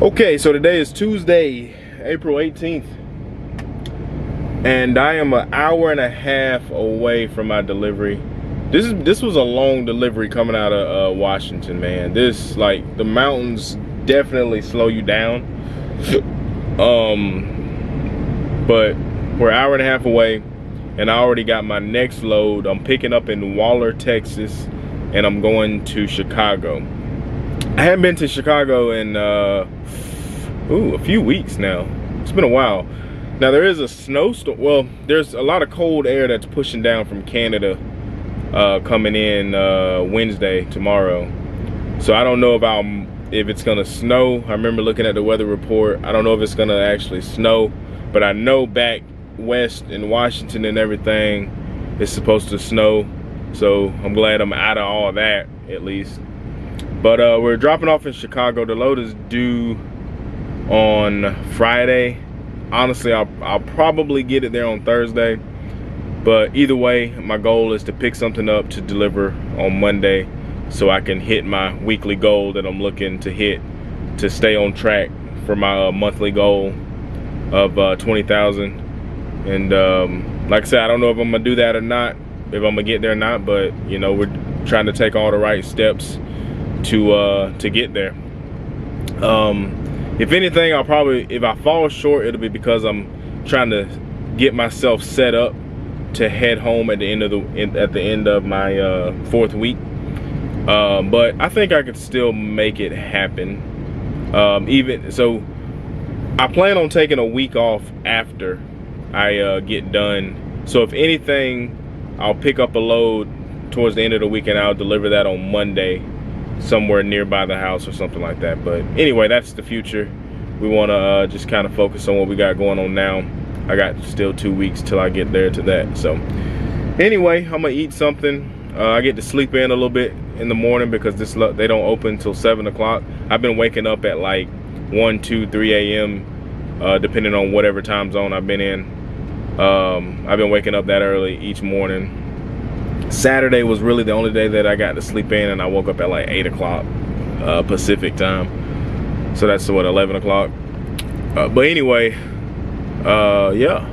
Okay, so today is Tuesday, April 18th, and I am an hour and a half away from my delivery. This was a long delivery coming out of Washington, man. The mountains definitely slow you down. But we're an hour and a half away, and I already got my next load. I'm picking up in Waller, Texas, and I'm going to Chicago. I haven't been to Chicago in a few weeks now. It's been a while. Now there is a snowstorm. Well, there's a lot of cold air that's pushing down from Canada coming in Wednesday, tomorrow. So I don't know if it's gonna snow. I remember looking at the weather report. I don't know if it's gonna actually snow, but I know back west in Washington and everything, it's supposed to snow. So I'm glad I'm out of all that, at least. But we're dropping off in Chicago. The load is due on Friday. Honestly, I'll probably get it there on Thursday. But either way, my goal is to pick something up to deliver on Monday so I can hit my weekly goal that I'm looking to hit to stay on track for my monthly goal of 20,000. And like I said, I don't know if I'm gonna do that or not, if I'm gonna get there or not, but you know, we're trying to take all the right steps to get there. If anything, if I fall short, it'll be because I'm trying to get myself set up to head home at the end of my 4th week. But I think I could still make it happen. Even so, I plan on taking a week off after I get done. So if anything, I'll pick up a load towards the end of the week and I'll deliver that on Monday somewhere nearby the house or something like that. But anyway, that's the future. We want to just kind of focus on what we got going on now. I got still 2 weeks till I get there to that. So anyway, I'm gonna eat something. I get to sleep in a little bit in the morning because they don't open till 7 o'clock. I've been waking up at like 1, 2, 3 a.m. Depending on whatever time zone I've been in. I've been waking up that early each morning. Saturday was really the only day that I got to sleep in, and I woke up at like 8 o'clock Pacific time. So that's what, 11 o'clock. But anyway, yeah,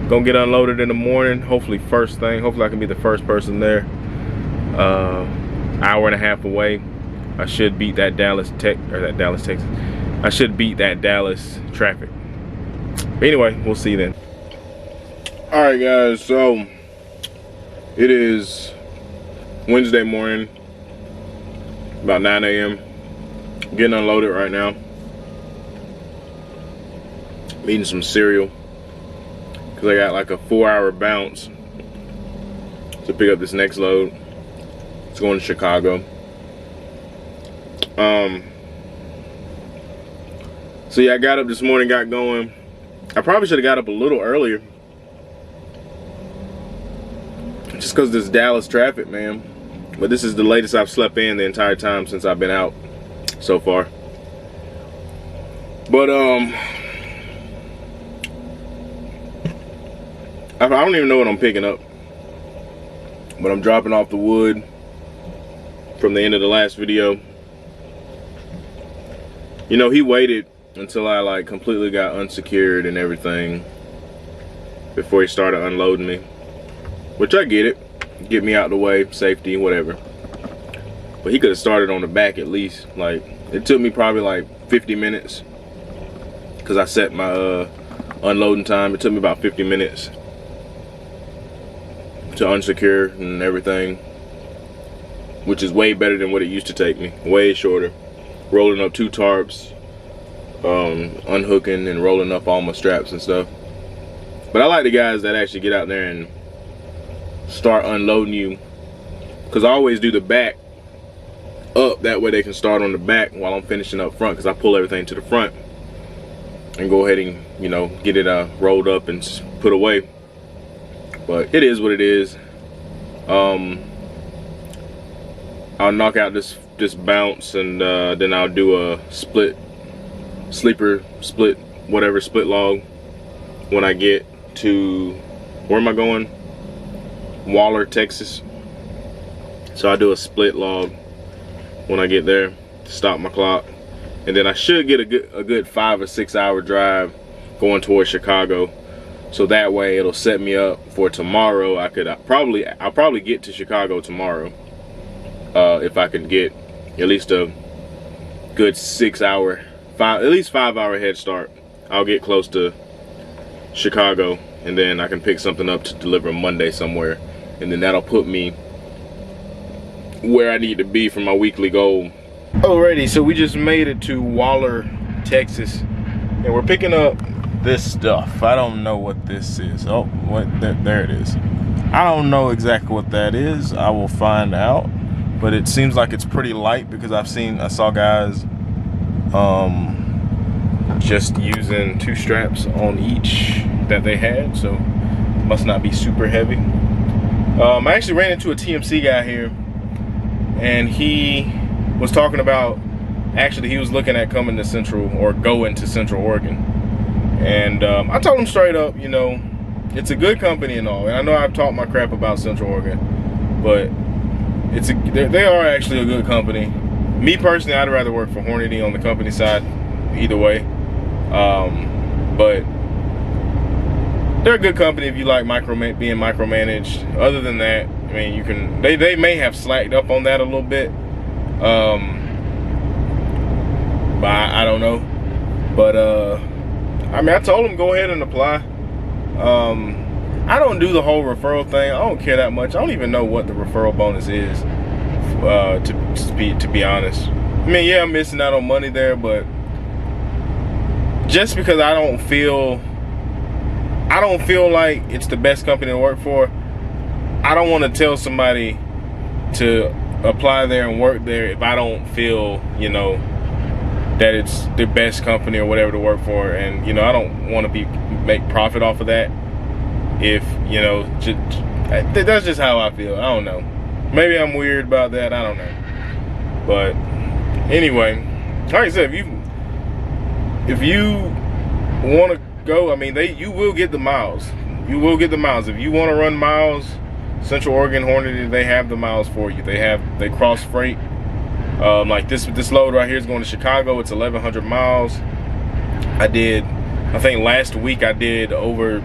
gonna get unloaded in the morning. Hopefully first thing. Hopefully I can be the first person there. Hour and a half away. I should beat that Dallas, Texas. I should beat that Dallas traffic. But anyway, we'll see then. All right, guys. So it is Wednesday morning, about 9 a.m. Getting unloaded right now. I'm eating some cereal because I got like a 4-hour bounce to pick up this next load. It's going to Chicago. So yeah, I got up this morning, got going. I probably should have got up a little earlier, just because this Dallas traffic, man. But this is the latest I've slept in the entire time since I've been out so far. But I don't even know what I'm picking up, but I'm dropping off the wood from the end of the last video. You know, he waited until I like completely got unsecured and everything before he started unloading me, which I get it. Get me out the way, safety, whatever. But he could have started on the back at least. Like, it took me probably like 50 minutes because I set my unloading time. It took me about 50 minutes to unsecure and everything, which is way better than what it used to take me. Way shorter. Rolling up 2 tarps, unhooking and rolling up all my straps and stuff. But I like the guys that actually get out there and start unloading you, because I always do the back up, that way they can start on the back while I'm finishing up front, because I pull everything to the front and go ahead and, you know, get it rolled up and put away. But it is what it is. I'll knock out this bounce, and then I'll do a split log when I get to, where am I going? Waller, Texas. So I do a split log when I get there to stop my clock, and then I should get a good 5 or 6 hour drive going towards Chicago. So that way it'll set me up for tomorrow. I'll probably get to Chicago tomorrow if I can get at least a good 6 hour, at least 5 hour head start. I'll get close to Chicago, and then I can pick something up to deliver Monday somewhere, and then that'll put me where I need to be for my weekly goal. Alrighty, so we just made it to Waller, Texas, and we're picking up this stuff. I don't know what this is. Oh, there it is. I don't know exactly what that is. I will find out, but it seems like it's pretty light because I saw guys just using 2 straps on each that they had, so must not be super heavy. I actually ran into a TMC guy here, and he was talking about, actually he was looking at coming to going to Central Oregon. And I told him straight up, you know, it's a good company and all. And I know I've talked my crap about Central Oregon, but they are actually a good company. Me personally, I'd rather work for Hornady on the company side, either way. But they're a good company if you like being micromanaged. Other than that, I mean, they may have slacked up on that a little bit. But I don't know. But I mean, I told them go ahead and apply. I don't do the whole referral thing. I don't care that much. I don't even know what the referral bonus is, to be honest. I mean, yeah, I'm missing out on money there, but just because I don't feel like it's the best company to work for, I don't want to tell somebody to apply there and work there if I don't feel, you know, that it's the best company or whatever to work for. And, you know, I don't want to make profit off of that. If, you know, that's just how I feel. I don't know. Maybe I'm weird about that. I don't know. But anyway, like I said, if you want to go, I mean, you will get the miles. You will get the miles. If you want to run miles, Central Oregon Hornady, they have the miles for you. They cross freight. Like this load right here is going to Chicago. It's 1,100 miles. I think last week I did over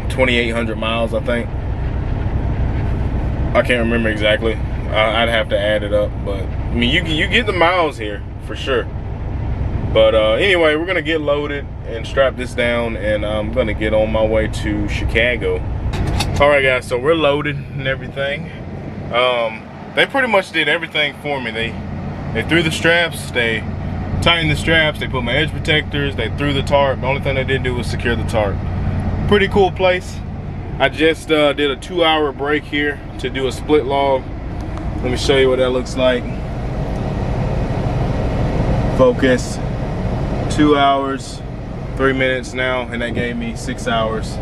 2,800 miles, I think. I can't remember exactly. I'd have to add it up, but I mean, you get the miles here for sure. But anyway, we're gonna get loaded and strap this down, and I'm gonna get on my way to Chicago. All right, guys, so we're loaded and everything. They pretty much did everything for me. They threw the straps, they tightened the straps, they put my edge protectors, they threw the tarp. The only thing they didn't do was secure the tarp. Pretty cool place. I just did a 2-hour break here to do a split log. Let me show you what that looks like. Focus. 2 hours, 3 minutes now, and that gave me 6 hours.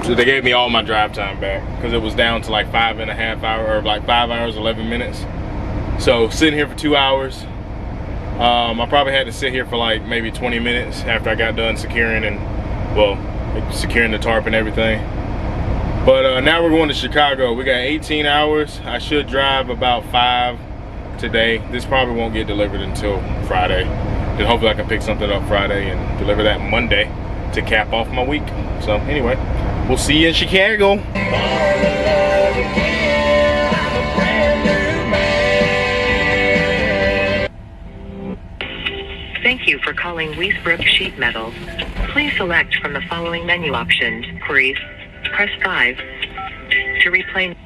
They gave me all my drive time back because it was down to like 5.5 hours, or like 5 hours, 11 minutes. So sitting here for 2 hours. I probably had to sit here for like maybe 20 minutes after I got done securing securing the tarp and everything. But now we're going to Chicago. We got 18 hours. I should drive about 5 today. This probably won't get delivered until Friday. Then hopefully I can pick something up Friday and deliver that Monday to cap off my week. So anyway, we'll see you in Chicago. Thank you for calling Lease Sheet Metal. Please select from the following menu options. Queries, press 5 to replay.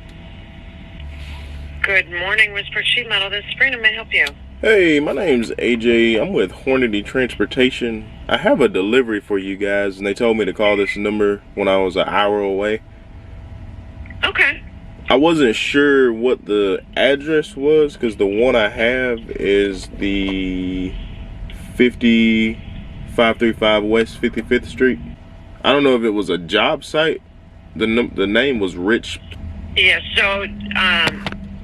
Good morning, Whispered Sheet Metal. This is Sabrina. May I help you? Hey, my name's AJ. I'm with Hornady Transportation. I have a delivery for you guys, and they told me to call this number when I was an hour away. Okay. I wasn't sure what the address was because the one I have is the 535 West 55th Street. I don't know if it was a job site. The name was Rich. Yeah, so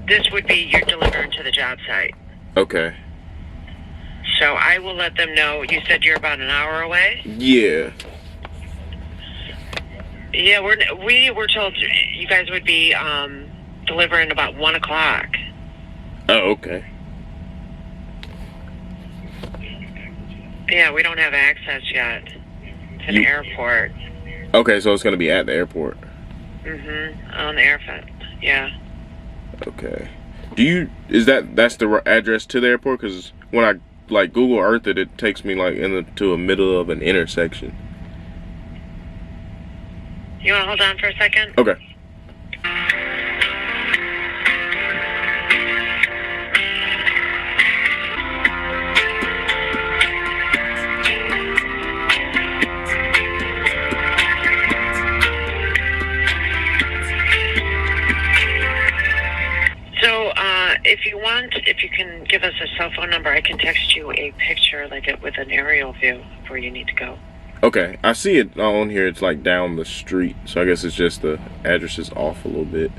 this would be you're delivering to the job site. Okay. So I will let them know. You said you're about an hour away? Yeah. Yeah, we were told you guys would be delivering about 1 o'clock. Oh, okay. Yeah, we don't have access yet. It's an airport. Okay, so it's gonna be at the airport. On the airfield. Yeah. Okay. That's the address to the airport? Because when I like Google Earth it takes me like to a middle of an intersection. You want to hold on for a second? Okay. So, if you can give us a cell phone number, I can text you a picture with an aerial view of where you need to go. Okay, I see it on here. It's like down the street, so I guess it's just the address is off a little bit.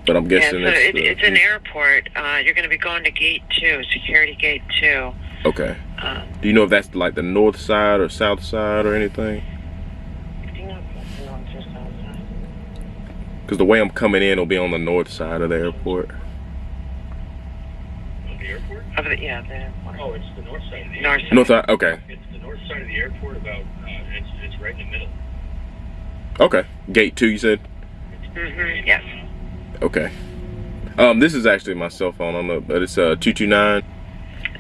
But I'm guessing it's an airport. You're going to be going to gate 2, security gate 2. Okay. Do you know if that's like the north side or south side or anything? Do you know if that's the north or south side? Because the way I'm coming in will be on the north side of the airport. Of the airport? The airport. Oh, it's the north side of the North airport. side. North side. Okay. It's the north side of the airport. It's right in the middle. Okay. Gate 2, you said? Yes. Okay. This is actually my cell phone, but it's 229.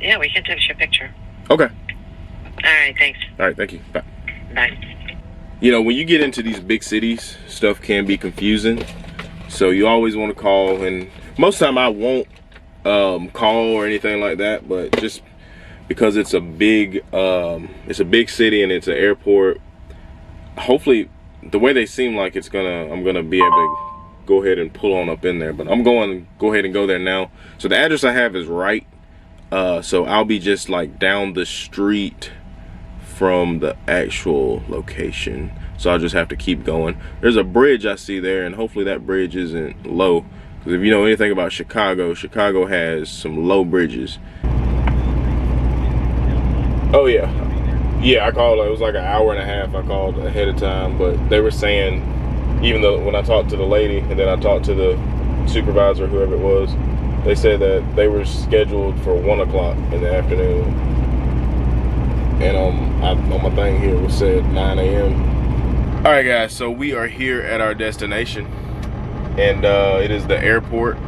Yeah, we can text you a picture. Okay. All right, thanks. All right, thank you. Bye. Bye. You know, when you get into these big cities, stuff can be confusing. So you always want to call, and most of the time I won't call or anything like that, but just because it's a big city and it's an airport, hopefully the way they seem like I'm gonna be able to go ahead and pull on up in there. But I'm going to go ahead and go there now. So the address I have is right. So I'll be just like down the street from the actual location. So I'll just have to keep going. There's a bridge I see there, and hopefully that bridge isn't low. Because if you know anything about Chicago, Chicago has some low bridges. Oh yeah. Yeah, I called, it was like an hour and a half I called ahead of time, but they were saying, even though when I talked to the lady and then I talked to the supervisor, whoever it was, they said that they were scheduled for 1 o'clock in the afternoon. And on my thing here was said 9 a.m. All right, guys, so we are here at our destination, and it is the airport.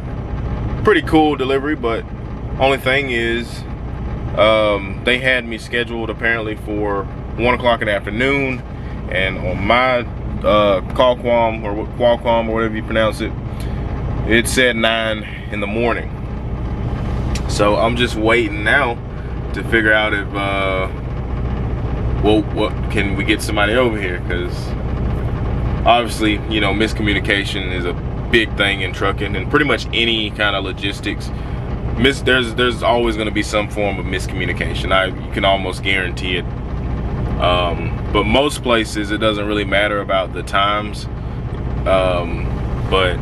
Pretty cool delivery, but only thing is, they had me scheduled apparently for 1 o'clock in the afternoon, and on my Qualcomm or whatever you pronounce it, it said 9 in the morning. So I'm just waiting now to figure out if what can we get somebody over here, because obviously, you know, miscommunication is a big thing in trucking and pretty much any kind of logistics. There's always going to be some form of miscommunication. You can almost guarantee it. But most places it doesn't really matter about the times. But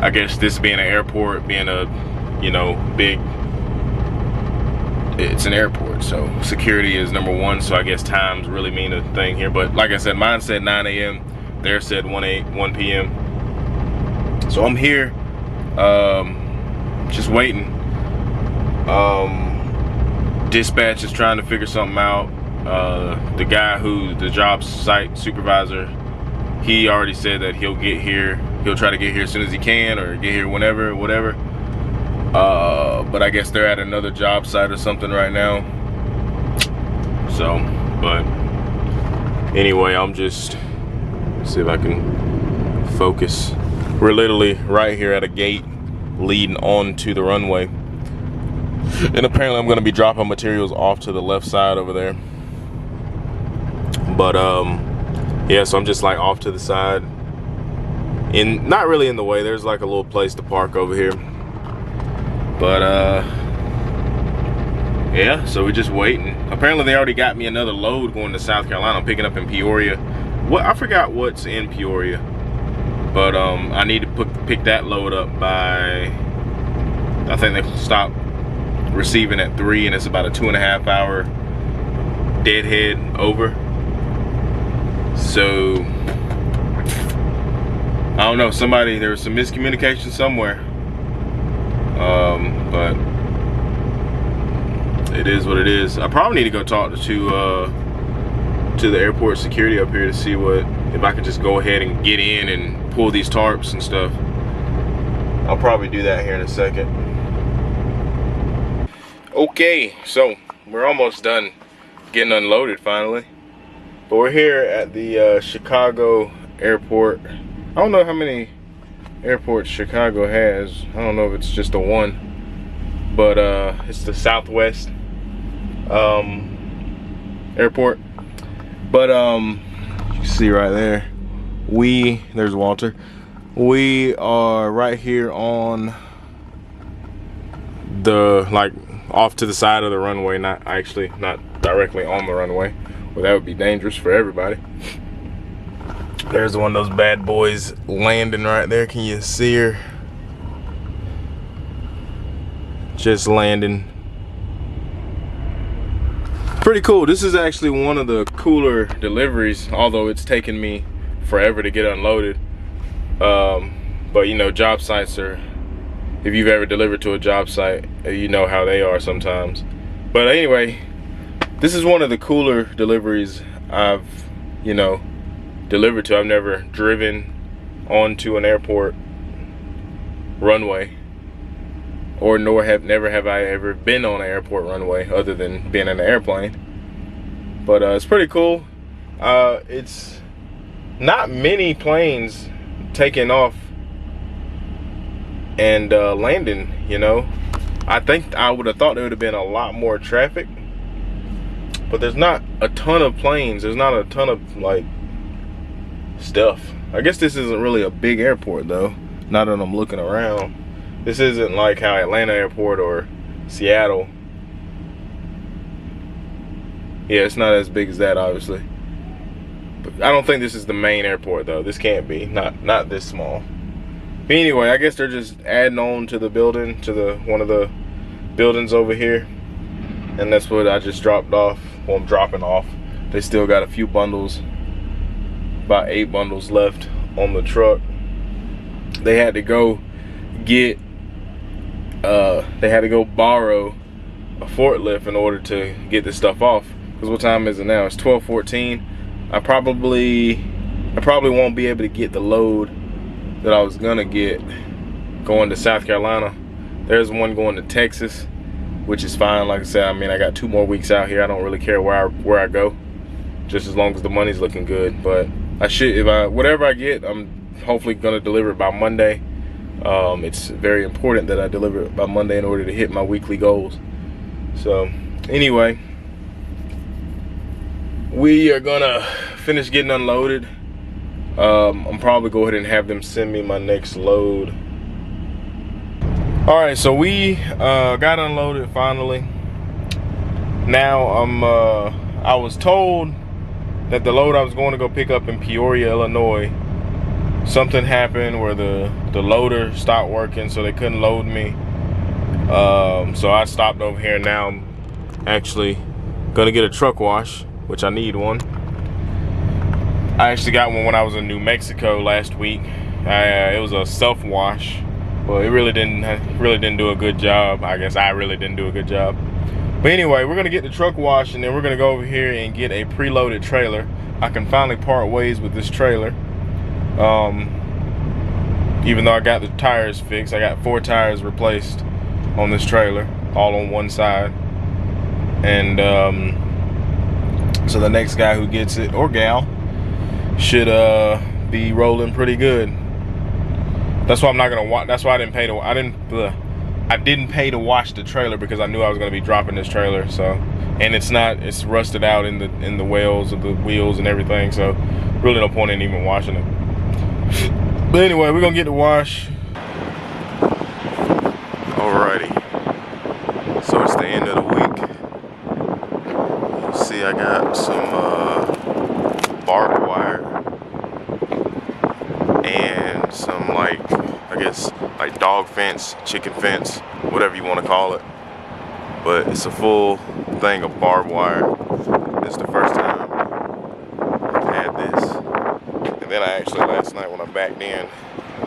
I guess this being an airport, being a, you know, it's an airport, so security is number one. So I guess times really mean a thing here. But like I said, mine said 9 a.m. Theirs said 1 p.m. So I'm here, just waiting. Dispatch is trying to figure something out. The guy the job site supervisor, he already said that he'll get here. He'll try to get here as soon as he can, or get here whenever, whatever. But I guess they're at another job site or something right now. So, but anyway, I'm just see if I can focus. We're literally right here at a gate leading onto the runway. And apparently I'm going to be dropping materials off to the left side over there. But yeah, so I'm just like off to the side, not really in the way. There's like a little place to park over here. But yeah, so we're just waiting. Apparently they already got me another load going to South Carolina. I'm picking up in Peoria. I forgot what's in Peoria, but I need to pick that load up by, I think they stop receiving at 3, and it's about a 2.5 hour deadhead over. So I don't know, there was some miscommunication somewhere. But it is what it is. I probably need to go talk to the airport security up here to see if I could just go ahead and get in and pull these tarps and stuff. I'll probably do that here in a second. Okay, so we're almost done getting unloaded finally. But we're here at the Chicago airport. I don't know how many airports Chicago has. I don't know if it's just the one. But it's the Southwest airport. But you can see right there, there's Walter. We are right here on the, like, off to the side of the runway, not directly on the runway. Well, that would be dangerous for everybody. There's one of those bad boys landing right there. Can you see her? Just landing. Pretty cool. This is actually one of the cooler deliveries, although it's taken me forever to get unloaded. But you know, job sites are, if you've ever delivered to a job site, you know how they are sometimes. But anyway, this is one of the cooler deliveries I've, you know, delivered to. I've never driven onto an airport runway, or never have I ever been on an airport runway other than being in an airplane. But it's pretty cool. It's not many planes taking off and landing, you know. I think I would have thought there would have been a lot more traffic, but there's not a ton of planes. There's not a ton of, like, stuff. I guess this isn't really a big airport though, now that I'm looking around. This isn't like how Atlanta Airport or Seattle. Yeah, it's not as big as that, obviously. But I don't think this is the main airport though. This can't be, not this small. But anyway, I guess they're just adding on to the building, to one of the buildings over here. And that's what I just dropped off. Well, I'm dropping off. They still got a few bundles, about 8 bundles left on the truck. They had to go borrow a forklift in order to get this stuff off. Because what time is it now? It's 12:14. I probably won't be able to get the load that I was gonna get going to South Carolina. There's one going to Texas, which is fine. Like I said, I mean, I got 2 more weeks out here. I don't really care where I go, just as long as the money's looking good. But I should, whatever I get, I'm hopefully gonna deliver it by Monday. It's very important that I deliver it by Monday in order to hit my weekly goals. So anyway, we are gonna finish getting unloaded. I'm probably go ahead and have them send me my next load. All right, so we got unloaded finally. Now I was told that the load I was going to go pick up in Peoria, Illinois, something happened where the loader stopped working, so they couldn't load me. So I stopped over here. Now I'm actually gonna get a truck wash, which I need one. I actually got one when I was in New Mexico last week. It was a self-wash. Well, it really didn't do a good job. I guess I really didn't do a good job. But anyway, we're gonna get the truck wash, and then we're gonna go over here and get a preloaded trailer. I can finally part ways with this trailer. Even though I got the tires fixed, I got 4 tires replaced on this trailer, all on one side. And so the next guy who gets it, or gal, should be rolling pretty good. That's why I'm not gonna watch. That's why I didn't pay to. I didn't pay to wash the trailer, because I knew I was gonna be dropping this trailer. So, and it's rusted out in the wells of the wheels and everything. So, really no point in even washing it. But anyway, we're gonna get the wash. Alrighty. So it's the end of the week. You see, I got some barbed wire and some, like, I guess, like dog fence, chicken fence, whatever you want to call it. But it's a full thing of barbed wire. This is the first time I've had this. And then I actually, last night when I backed in,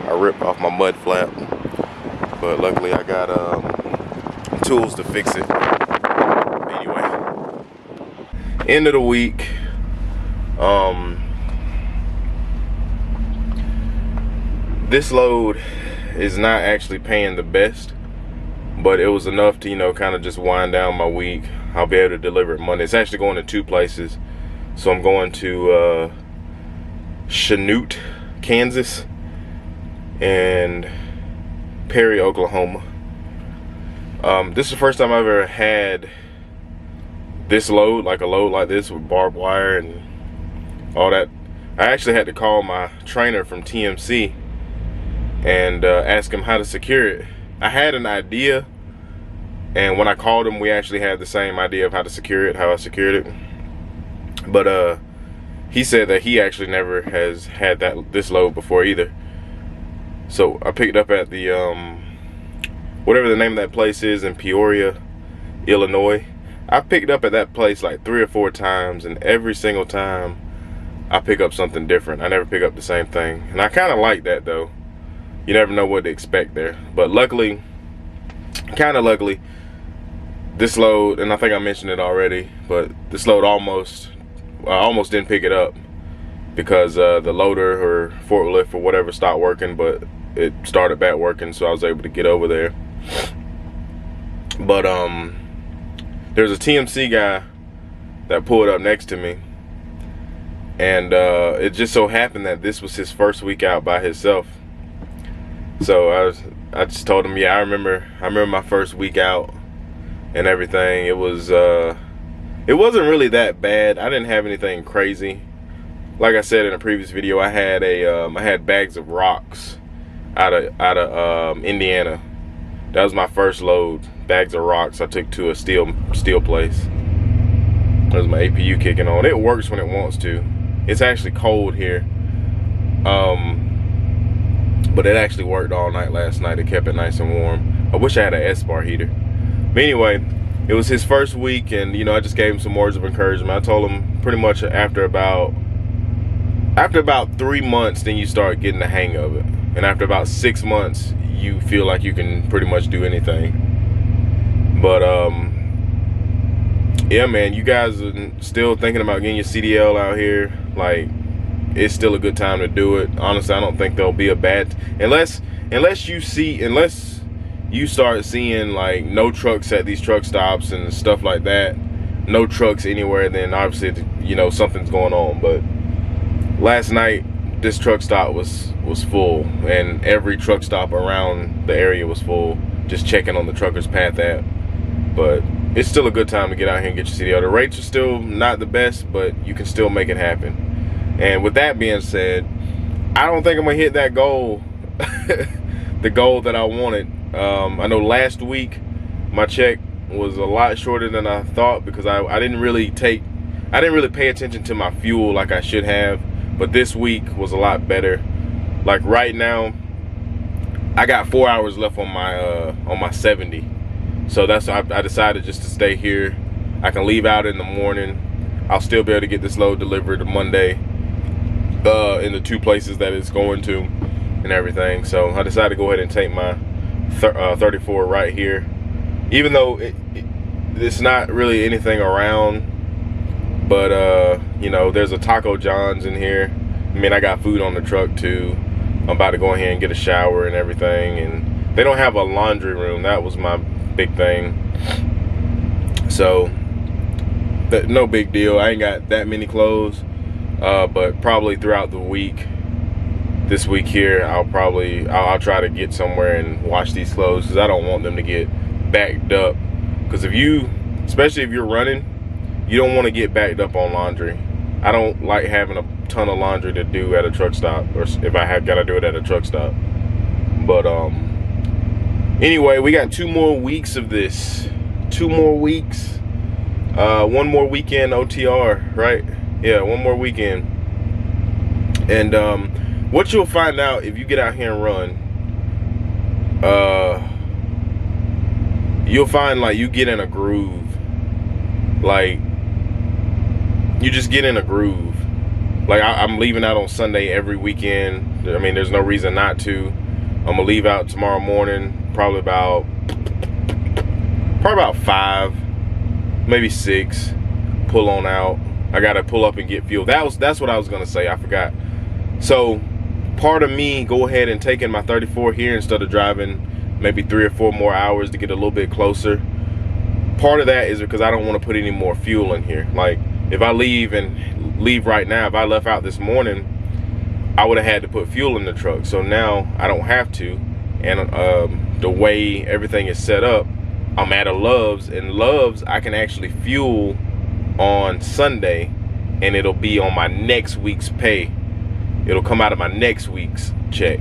I ripped off my mud flap. But luckily I got tools to fix it. End of the week. This load is not actually paying the best, but it was enough to, you know, kind of just wind down my week. I'll be able to deliver it Monday. It's actually going to 2 places. So I'm going to Chanute, Kansas, and Perry, Oklahoma. This is the first time I've ever had this load, like a load like this with barbed wire and all that. I actually had to call my trainer from TMC and ask him how to secure it. I had an idea, and when I called him, we actually had the same idea of how to secure it, how I secured it. But he said that he actually never has had this load before either. So I picked up at the whatever the name of that place is in Peoria, Illinois. I picked up at that place like 3 or 4 times, and every single time I pick up something different. I never pick up the same thing, and I kind of like that though. You never know what to expect there. But luckily, kind of luckily, this load, and I think I mentioned it already, but this load almost didn't pick it up because the loader or forklift or whatever stopped working, but it started back working, so I was able to get over there. But there's a TMC guy that pulled up next to me, and it just so happened that this was his first week out by himself. So I just told him, yeah, I remember my first week out and everything. It wasn't really that bad. I didn't have anything crazy. Like I said in a previous video, I had bags of rocks out of Indiana. That was my first load. Bags of rocks I took to a steel place. That was my APU kicking on. It works when it wants to. It's actually cold here. But it actually worked all night last night. It kept it nice and warm. I wish I had an S-bar heater. But anyway, it was his first week, and you know, I just gave him some words of encouragement. I told him pretty much after about 3 months, then you start getting the hang of it. And after about 6 months, you feel like you can pretty much do anything. But yeah, man, you guys are still thinking about getting your CDL out here. Like, it's still a good time to do it. Honestly, I don't think there'll be a bad, unless you start seeing like no trucks at these truck stops and stuff like that, no trucks anywhere, then obviously, you know, something's going on. But last night this truck stop was full, and every truck stop around the area was full, just checking on the truckers' path app. But it's still a good time to get out here and get your CDL. The rates are still not the best, but you can still make it happen. And with that being said, I don't think I'm gonna hit that goal, the goal that I wanted. I know last week my check was a lot shorter than I thought because I didn't really pay attention to my fuel like I should have. But this week was a lot better. Like right now, I got 4 hours left on my 70. So that's why I decided just to stay here. I can leave out in the morning. I'll still be able to get this load delivered Monday in the 2 places that it's going to and everything. So I decided to go ahead and take my 34 right here, even though it's not really anything around. But you know, there's a Taco John's in here. I mean, I got food on the truck too. I'm about to go ahead and get a shower and everything, and they don't have a laundry room. That was my big thing. So no big deal. I ain't got that many clothes, but probably throughout the week, this week here, I'll try to get somewhere and wash these clothes, because I don't want them to get backed up. Because especially if you're running, you don't want to get backed up on laundry. I don't like having a ton of laundry to do at a truck stop, or if I have got to do it at a truck stop. But anyway, we got 2 more weeks of this. 2 more weeks. 1 more weekend OTR, right? Yeah, 1 more weekend. And what you'll find out if you get out here and run, you'll find like you get in a groove. Like, you just get in a groove. Like, I'm leaving out on Sunday every weekend. I mean, there's no reason not to. I'm gonna leave out tomorrow morning, probably about 5, maybe 6. pull on out. I gotta pull up and get fuel. That's what I was gonna say, I forgot. So part of me go ahead and taking my 34 here instead of driving maybe 3 or 4 more hours to get a little bit closer. Part of that is because I don't want to put any more fuel in here. Like if I leave right now, if I left out this morning, I would have had to put fuel in the truck. So now I don't have to. And the way everything is set up, I'm at a Love's, and Love's I can actually fuel on Sunday, and it'll be on my next week's pay. It'll come out of my next week's check.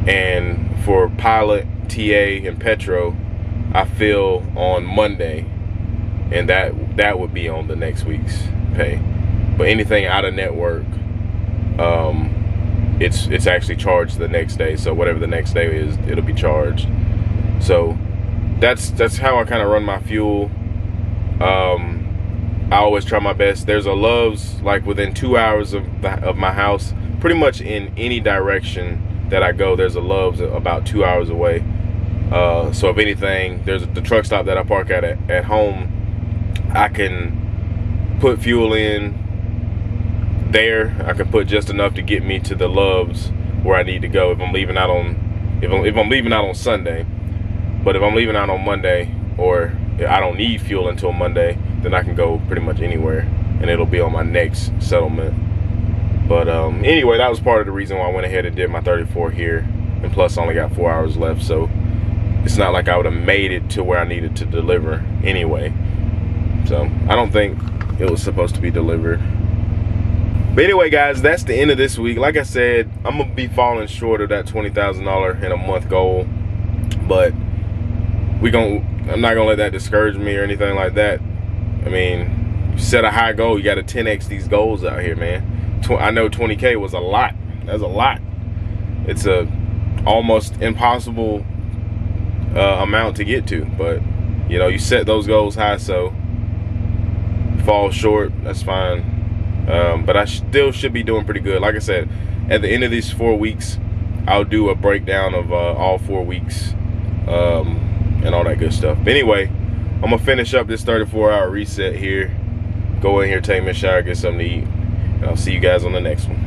And for Pilot, TA, and Petro, I fill on Monday, and that would be on the next week's pay. But anything out of network, it's actually charged the next day. So whatever the next day is, it'll be charged. So that's how I kind of run my fuel. I always try my best. There's a Love's like within 2 hours of my house. Pretty much in any direction that I go, there's a Love's about 2 hours away. So if anything, there's the truck stop that I park at home. I can put fuel in there. I can put just enough to get me to the Love's where I need to go if I'm leaving out on if I'm leaving out on Sunday. But if I'm leaving out on Monday, or I don't need fuel until Monday, then I can go pretty much anywhere, and it'll be on my next settlement. But anyway, that was part of the reason why I went ahead and did my 34 here, and plus I only got 4 hours left, so it's not like I would have made it to where I needed to deliver anyway. So I don't think it was supposed to be delivered. But anyway, guys, that's the end of this week. Like I said, I'm gonna be falling short of that $20,000 in a month goal, but I'm not gonna let that discourage me or anything like that. I mean, you set a high goal, you gotta 10x these goals out here, man. I know 20K was a lot. That's a lot. It's a almost impossible amount to get to, but you know, you set those goals high, so fall short, that's fine. But I still should be doing pretty good. Like I said, at the end of these 4 weeks, I'll do a breakdown of all 4 weeks and all that good stuff. But anyway, I'm gonna finish up this 34-hour reset here, go in here, take me a shower, get something to eat, and I'll see you guys on the next one.